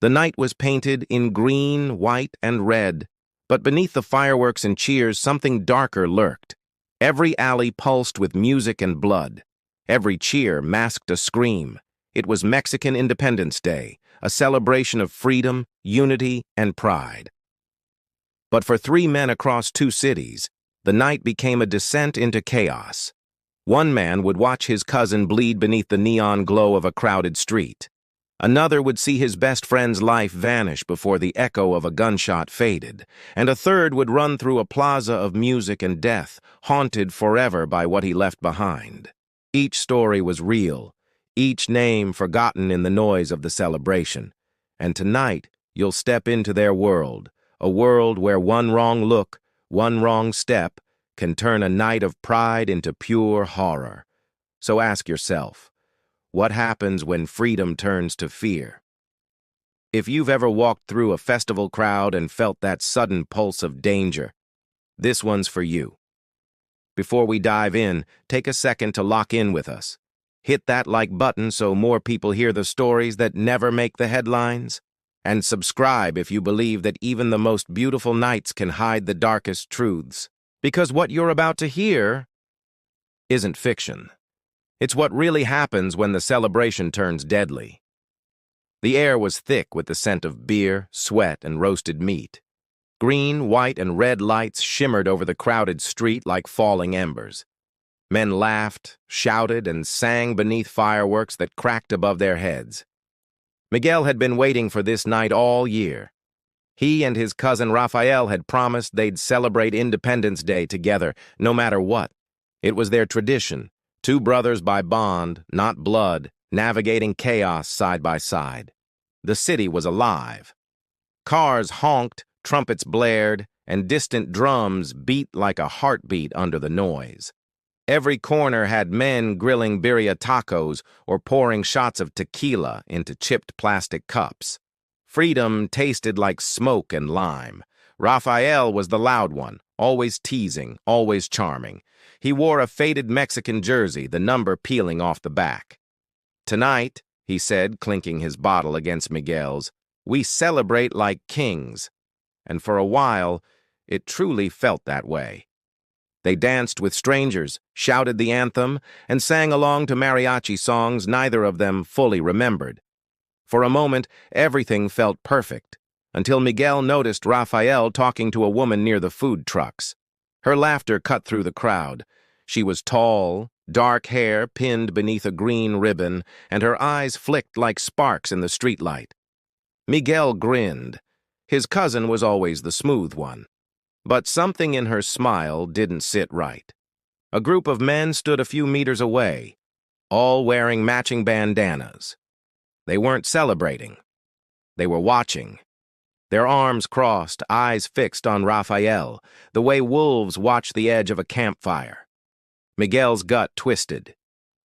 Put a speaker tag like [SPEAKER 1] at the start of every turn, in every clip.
[SPEAKER 1] The night was painted in green, white, and red, but beneath the fireworks and cheers something darker lurked. Every alley pulsed with music and blood. Every cheer masked a scream. It was Mexican Independence Day, a celebration of freedom, unity, and pride. But for three men across two cities, the night became a descent into chaos. One man would watch his cousin bleed beneath the neon glow of a crowded street. Another would see his best friend's life vanish before the echo of a gunshot faded, and a third would run through a plaza of music and death, haunted forever by what he left behind. Each story was real, each name forgotten in the noise of the celebration. And tonight, you'll step into their world, a world where one wrong look, one wrong step, can turn a night of pride into pure horror. So ask yourself, what happens when freedom turns to fear? If you've ever walked through a festival crowd and felt that sudden pulse of danger, this one's for you. Before we dive in, take a second to lock in with us. Hit that like button so more people hear the stories that never make the headlines. And subscribe if you believe that even the most beautiful nights can hide the darkest truths. Because what you're about to hear isn't fiction. It's what really happens when the celebration turns deadly. The air was thick with the scent of beer, sweat, and roasted meat. Green, white, and red lights shimmered over the crowded street like falling embers. Men laughed, shouted, and sang beneath fireworks that cracked above their heads. Miguel had been waiting for this night all year. He and his cousin Rafael had promised they'd celebrate Independence Day together, no matter what. It was their tradition. Two brothers by bond, not blood, navigating chaos side by side. The city was alive. Cars honked, trumpets blared, and distant drums beat like a heartbeat under the noise. Every corner had men grilling birria tacos or pouring shots of tequila into chipped plastic cups. Freedom tasted like smoke and lime. Rafael was the loud one, always teasing, always charming. He wore a faded Mexican jersey, the number peeling off the back. "Tonight," he said, clinking his bottle against Miguel's, "we celebrate like kings." And for a while, it truly felt that way. They danced with strangers, shouted the anthem, and sang along to mariachi songs neither of them fully remembered. For a moment, everything felt perfect, until Miguel noticed Rafael talking to a woman near the food trucks. Her laughter cut through the crowd. She was tall, dark hair pinned beneath a green ribbon, and her eyes flicked like sparks in the streetlight. Miguel grinned. His cousin was always the smooth one. But something in her smile didn't sit right. A group of men stood a few meters away, all wearing matching bandanas. They weren't celebrating. They were watching. Their arms crossed, eyes fixed on Rafael, the way wolves watch the edge of a campfire. Miguel's gut twisted.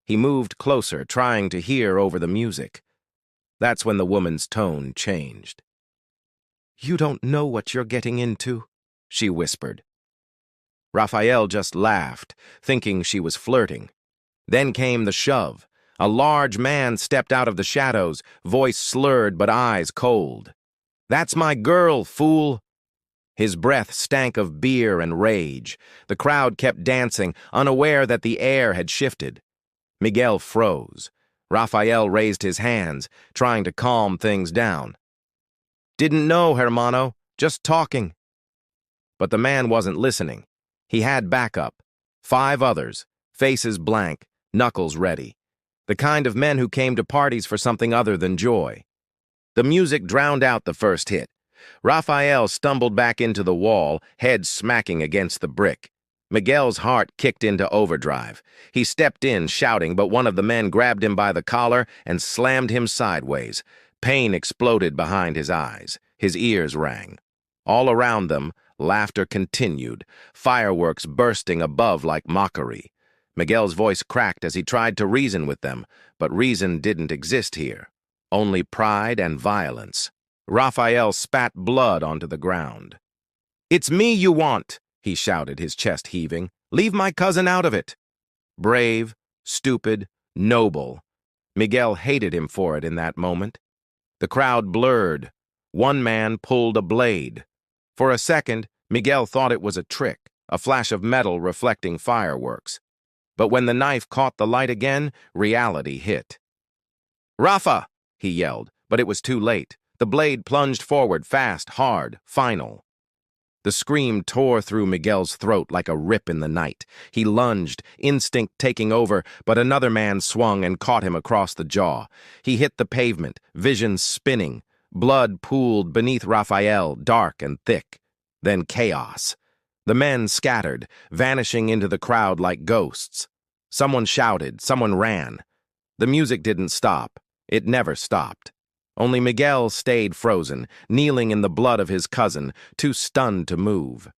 [SPEAKER 1] He moved closer, trying to hear over the music. That's when the woman's tone changed. "You don't know what you're getting into," she whispered. Rafael just laughed, thinking she was flirting. Then came the shove. A large man stepped out of the shadows, voice slurred but eyes cold. "That's my girl, fool!" His breath stank of beer and rage. The crowd kept dancing, unaware that the air had shifted. Miguel froze. Rafael raised his hands, trying to calm things down. "Didn't know, hermano. Just talking." But the man wasn't listening. He had backup. 5 others, faces blank, knuckles ready. The kind of men who came to parties for something other than joy. The music drowned out the first hit. Rafael stumbled back into the wall, head smacking against the brick. Miguel's heart kicked into overdrive. He stepped in, shouting, but one of the men grabbed him by the collar and slammed him sideways. Pain exploded behind his eyes. His ears rang. All around them, laughter continued, fireworks bursting above like mockery. Miguel's voice cracked as he tried to reason with them, but reason didn't exist here. Only pride and violence. Rafael spat blood onto the ground. "It's me you want," he shouted, his chest heaving. "Leave my cousin out of it." Brave, stupid, noble. Miguel hated him for it in that moment. The crowd blurred. One man pulled a blade. For a second, Miguel thought it was a trick, a flash of metal reflecting fireworks. But when the knife caught the light again, reality hit. "Rafa!" he yelled, but it was too late. The blade plunged forward, fast, hard, final. The scream tore through Miguel's throat like a rip in the night. He lunged, instinct taking over, but another man swung and caught him across the jaw. He hit the pavement, vision spinning. Blood pooled beneath Raphael, dark and thick. Then chaos. The men scattered, vanishing into the crowd like ghosts. Someone shouted, someone ran. The music didn't stop. It never stopped. Only Miguel stayed frozen, kneeling in the blood of his cousin, too stunned to move.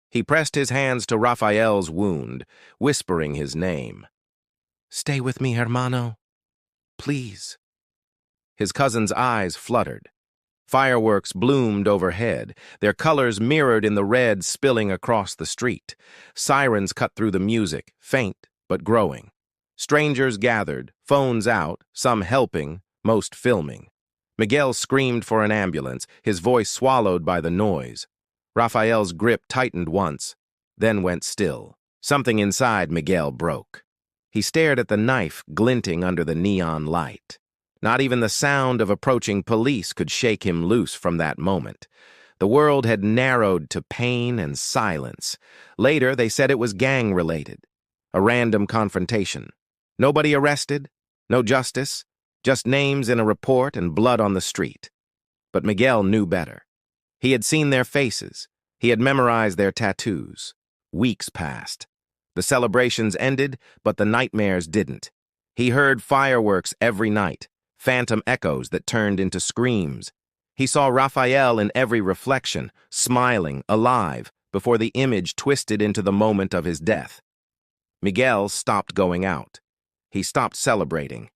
[SPEAKER 1] He pressed his hands to Raphael's wound, whispering his name. "Stay with me, hermano. Please." His cousin's eyes fluttered. Fireworks bloomed overhead, their colors mirrored in the red spilling across the street. Sirens cut through the music, faint but growing. Strangers gathered, phones out, some helping, most filming. Miguel screamed for an ambulance, his voice swallowed by the noise. Raphael's grip tightened once, then went still. Something inside Miguel broke. He stared at the knife glinting under the neon light. Not even the sound of approaching police could shake him loose from that moment. The world had narrowed to pain and silence. Later, they said it was gang-related. A random confrontation. Nobody arrested, no justice, just names in a report and blood on the street. But Miguel knew better. He had seen their faces. He had memorized their tattoos. Weeks passed. The celebrations ended, but the nightmares didn't. He heard fireworks every night, phantom echoes that turned into screams. He saw Raphael in every reflection, smiling, alive, before the image twisted into the moment of his death. Miguel stopped going out. He stopped celebrating.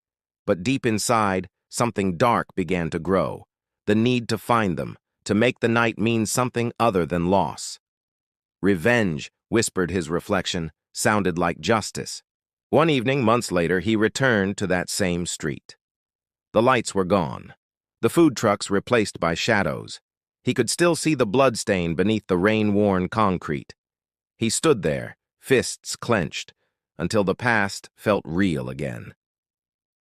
[SPEAKER 1] But deep inside, something dark began to grow. The need to find them, to make the night mean something other than loss. Revenge, whispered his reflection, sounded like justice. One evening, months later, he returned to that same street. The lights were gone. The food trucks replaced by shadows. He could still see the bloodstain beneath the rain-worn concrete. He stood there, fists clenched, until the past felt real again.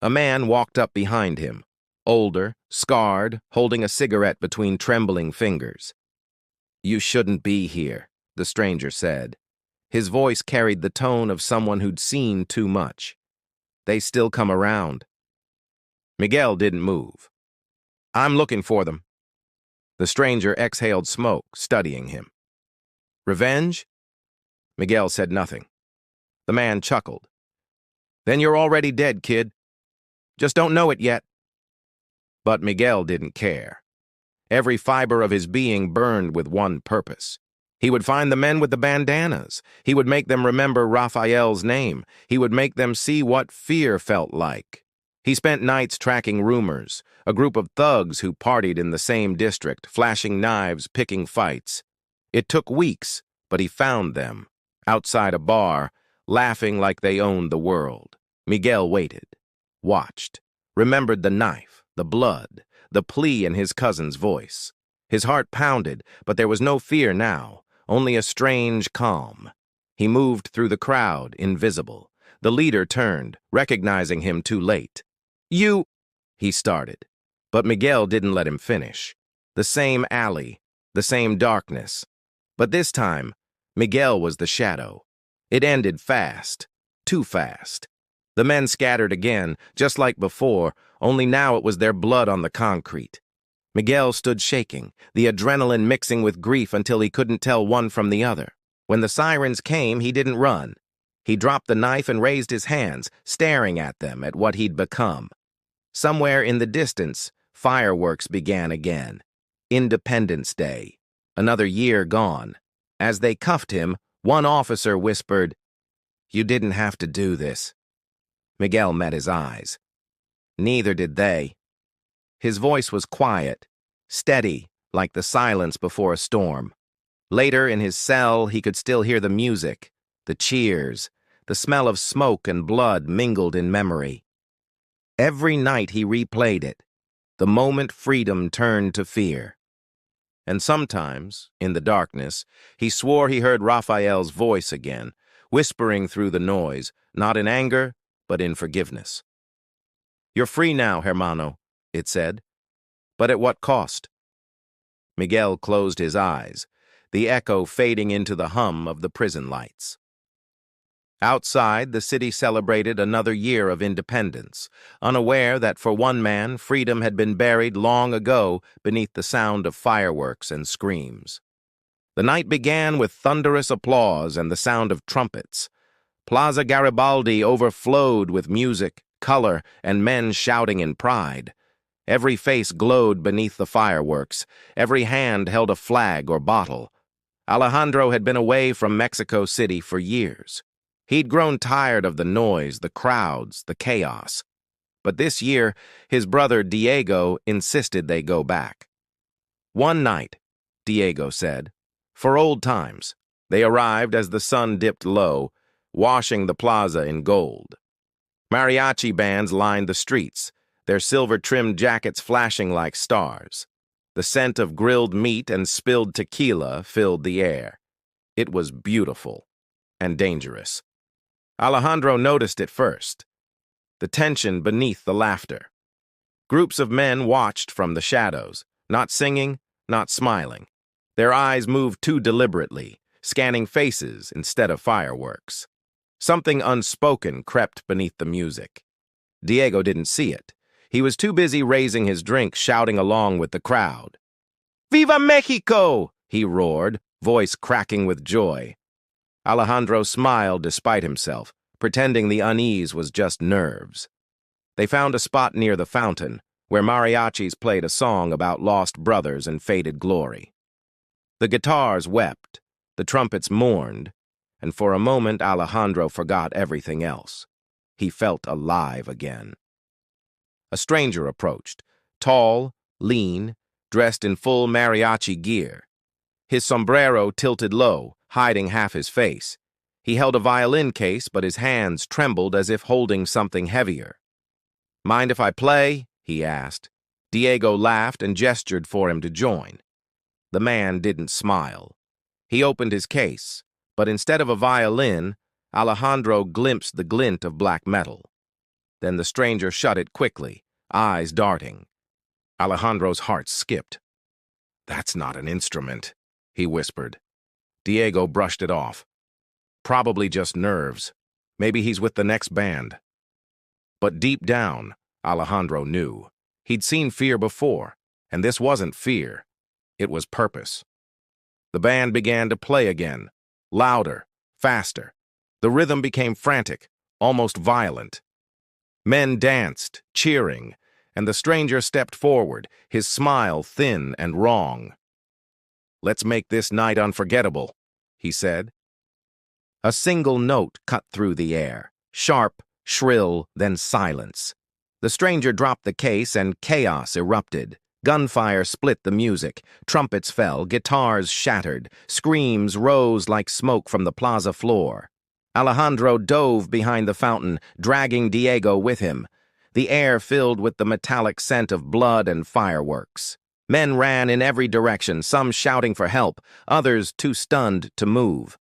[SPEAKER 1] A man walked up behind him, older, scarred, holding a cigarette between trembling fingers. "You shouldn't be here," the stranger said. His voice carried the tone of someone who'd seen too much. "They still come around." Miguel didn't move. "I'm looking for them." The stranger exhaled smoke, studying him. "Revenge?" Miguel said nothing. The man chuckled. "Then you're already dead, kid. Just don't know it yet." But Miguel didn't care. Every fiber of his being burned with one purpose. He would find the men with the bandanas. He would make them remember Raphael's name. He would make them see what fear felt like. He spent nights tracking rumors, a group of thugs who partied in the same district, flashing knives, picking fights. It took weeks, but he found them, outside a bar, laughing like they owned the world. Miguel waited, watched, remembered the knife, the blood, the plea in his cousin's voice. His heart pounded, but there was no fear now, only a strange calm. He moved through the crowd, invisible. The leader turned, recognizing him too late. "You," he started. But Miguel didn't let him finish. The same alley, the same darkness. But this time, Miguel was the shadow. It ended fast, too fast. The men scattered again, just like before, only now it was their blood on the concrete. Miguel stood shaking, the adrenaline mixing with grief until he couldn't tell one from the other. When the sirens came, he didn't run. He dropped the knife and raised his hands, staring at them, at what he'd become. Somewhere in the distance, fireworks began again. Independence Day. Another year gone. As they cuffed him, one officer whispered, "You didn't have to do this." Miguel met his eyes. Neither did they. His voice was quiet, steady, like the silence before a storm. Later, in his cell, he could still hear the music, the cheers, the smell of smoke and blood mingled in memory. Every night he replayed it. the moment freedom turned to fear. And sometimes, in the darkness, he swore he heard Raphael's voice again, whispering through the noise, not in anger, but in forgiveness. "You're free now, hermano," it said. "But at what cost?" Miguel closed his eyes, the echo fading into the hum of the prison lights. Outside, the city celebrated another year of independence, unaware that for one man, freedom had been buried long ago beneath the sound of fireworks and screams. The night began with thunderous applause and the sound of trumpets. Plaza Garibaldi overflowed with music, color, and men shouting in pride. Every face glowed beneath the fireworks. Every hand held a flag or bottle. Alejandro had been away from Mexico City for years. He'd grown tired of the noise, the crowds, the chaos. But this year, his brother Diego insisted they go back. "One night," Diego said, "for old times." They arrived as the sun dipped low, washing the plaza in gold. Mariachi bands lined the streets, their silver-trimmed jackets flashing like stars. The scent of grilled meat and spilled tequila filled the air. It was beautiful and dangerous. Alejandro noticed it first, the tension beneath the laughter. Groups of men watched from the shadows, not singing, not smiling. Their eyes moved too deliberately, scanning faces instead of fireworks. Something unspoken crept beneath the music. Diego didn't see it. He was too busy raising his drink, shouting along with the crowd. "Viva Mexico!" he roared, voice cracking with joy. Alejandro smiled despite himself, pretending the unease was just nerves. They found a spot near the fountain, where mariachis played a song about lost brothers and faded glory. The guitars wept, the trumpets mourned, and for a moment Alejandro forgot everything else. He felt alive again. A stranger approached, tall, lean, dressed in full mariachi gear. His sombrero tilted low, hiding half his face. He held a violin case, but his hands trembled as if holding something heavier. "Mind if I play?" he asked. Diego laughed and gestured for him to join. The man didn't smile. He opened his case, but instead of a violin, Alejandro glimpsed the glint of black metal. Then the stranger shut it quickly, eyes darting. Alejandro's heart skipped. "That's not an instrument," he whispered. Diego brushed it off. "Probably just nerves. Maybe he's with the next band." But deep down, Alejandro knew. He'd seen fear before, and this wasn't fear. It was purpose. The band began to play again, louder, faster. The rhythm became frantic, almost violent. Men danced, cheering, and the stranger stepped forward, his smile thin and wrong. "Let's make this night unforgettable," he said. A single note cut through the air, sharp, shrill, then silence. The stranger dropped the case and chaos erupted. Gunfire split the music, trumpets fell, guitars shattered, screams rose like smoke from the plaza floor. Alejandro dove behind the fountain, dragging Diego with him. The air filled with the metallic scent of blood and fireworks. Men ran in every direction, some shouting for help, others too stunned to move.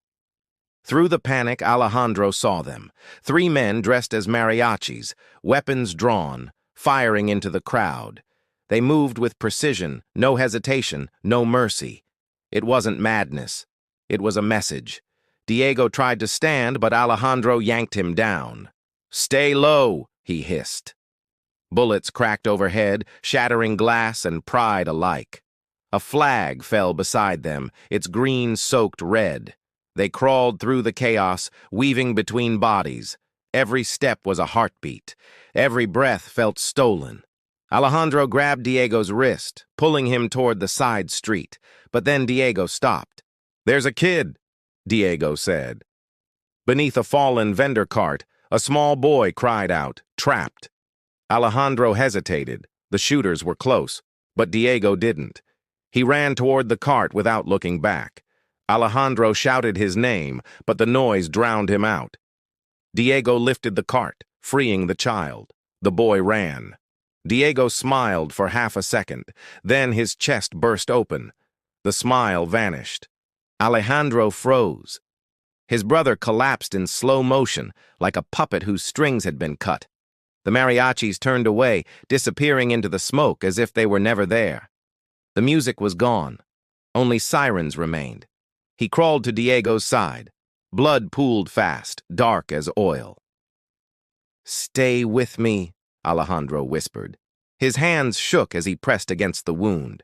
[SPEAKER 1] Through the panic, Alejandro saw them. 3 men dressed as mariachis, weapons drawn, firing into the crowd. They moved with precision, no hesitation, no mercy. It wasn't madness. It was a message. Diego tried to stand, but Alejandro yanked him down. "Stay low," he hissed. Bullets cracked overhead, shattering glass and pride alike. A flag fell beside them, its green soaked red. They crawled through the chaos, weaving between bodies. Every step was a heartbeat. Every breath felt stolen. Alejandro grabbed Diego's wrist, pulling him toward the side street, but then Diego stopped. "There's a kid," Diego said. Beneath a fallen vendor cart, a small boy cried out, trapped. Alejandro hesitated. The shooters were close, but Diego didn't. He ran toward the cart without looking back. Alejandro shouted his name, but the noise drowned him out. Diego lifted the cart, freeing the child. The boy ran. Diego smiled for half a second. Then his chest burst open. The smile vanished. Alejandro froze. His brother collapsed in slow motion, like a puppet whose strings had been cut. The mariachis turned away, disappearing into the smoke as if they were never there. The music was gone. Only sirens remained. He crawled to Diego's side. Blood pooled fast, dark as oil. "Stay with me," Alejandro whispered. His hands shook as he pressed against the wound.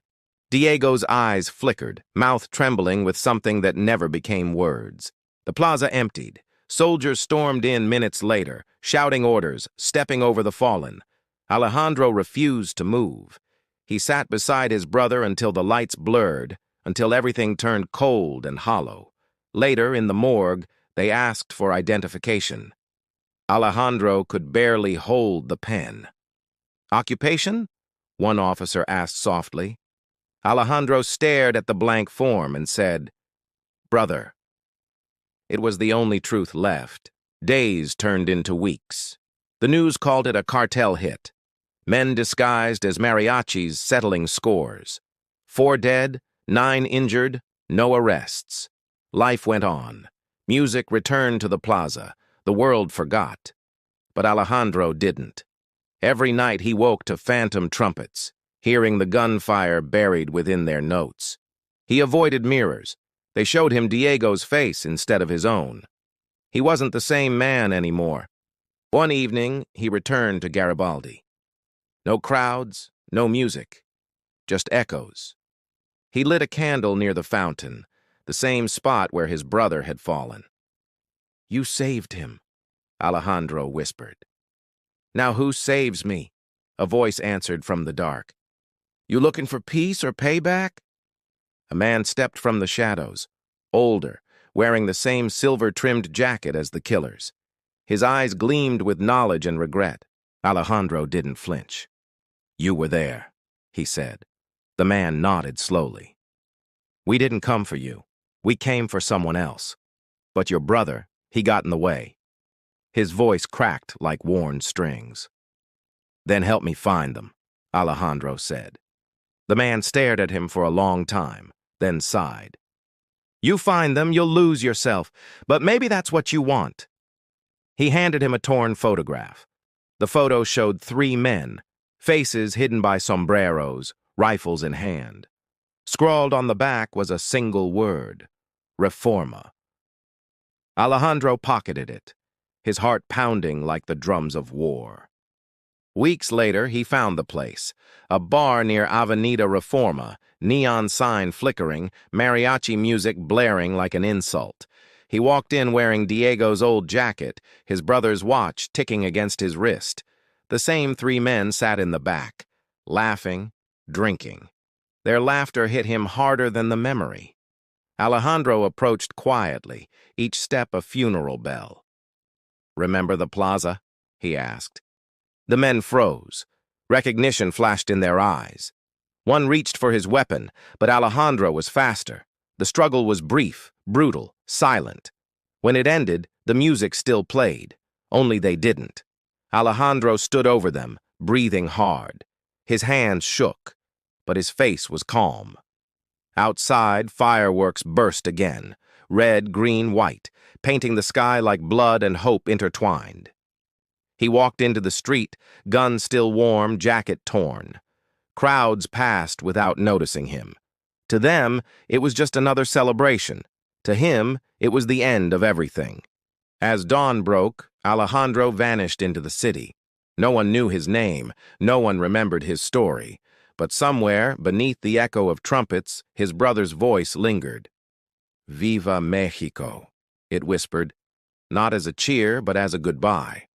[SPEAKER 1] Diego's eyes flickered, mouth trembling with something that never became words. The plaza emptied. Soldiers stormed in minutes later, shouting orders, stepping over the fallen. Alejandro refused to move. He sat beside his brother until the lights blurred, until everything turned cold and hollow. Later, in the morgue, they asked for identification. Alejandro could barely hold the pen. "Occupation?" one officer asked softly. Alejandro stared at the blank form and said, "Brother." It was the only truth left. Days turned into weeks. The news called it a cartel hit. Men disguised as mariachis settling scores. 4 dead, 9 injured, no arrests. Life went on. Music returned to the plaza. The world forgot. But Alejandro didn't. Every night he woke to phantom trumpets, hearing the gunfire buried within their notes. He avoided mirrors. They showed him Diego's face instead of his own. He wasn't the same man anymore. One evening, he returned to Garibaldi. No crowds, no music, just echoes. He lit a candle near the fountain, the same spot where his brother had fallen. "You saved him," Alejandro whispered. "Now who saves me?" a voice answered from the dark. "You looking for peace or payback?" A man stepped from the shadows, older, wearing the same silver-trimmed jacket as the killers. His eyes gleamed with knowledge and regret. Alejandro didn't flinch. "You were there," he said. The man nodded slowly. "We didn't come for you. We came for someone else. But your brother, he got in the way." His voice cracked like worn strings. "Then help me find them," Alejandro said. The man stared at him for a long time, then sighed. "You find them, you'll lose yourself, but maybe that's what you want." He handed him a torn photograph. The photo showed 3 men, faces hidden by sombreros, rifles in hand. Scrawled on the back was a single word: Reforma. Alejandro pocketed it, his heart pounding like the drums of war. Weeks later, he found the place, a bar near Avenida Reforma, neon sign flickering, mariachi music blaring like an insult. He walked in wearing Diego's old jacket, his brother's watch ticking against his wrist. The same 3 men sat in the back, laughing, drinking. Their laughter hit him harder than the memory. Alejandro approached quietly, each step a funeral bell. "Remember the plaza?" he asked. The men froze. Recognition flashed in their eyes. One reached for his weapon, but Alejandro was faster. The struggle was brief, brutal, silent. When it ended, the music still played. Only they didn't. Alejandro stood over them, breathing hard. His hands shook, but his face was calm. Outside, fireworks burst again, red, green, white, painting the sky like blood and hope intertwined. He walked into the street, gun still warm, jacket torn. Crowds passed without noticing him. To them, it was just another celebration. To him, it was the end of everything. As dawn broke, Alejandro vanished into the city. No one knew his name, no one remembered his story. But somewhere, beneath the echo of trumpets, his brother's voice lingered. "Viva Mexico," it whispered, not as a cheer, but as a goodbye.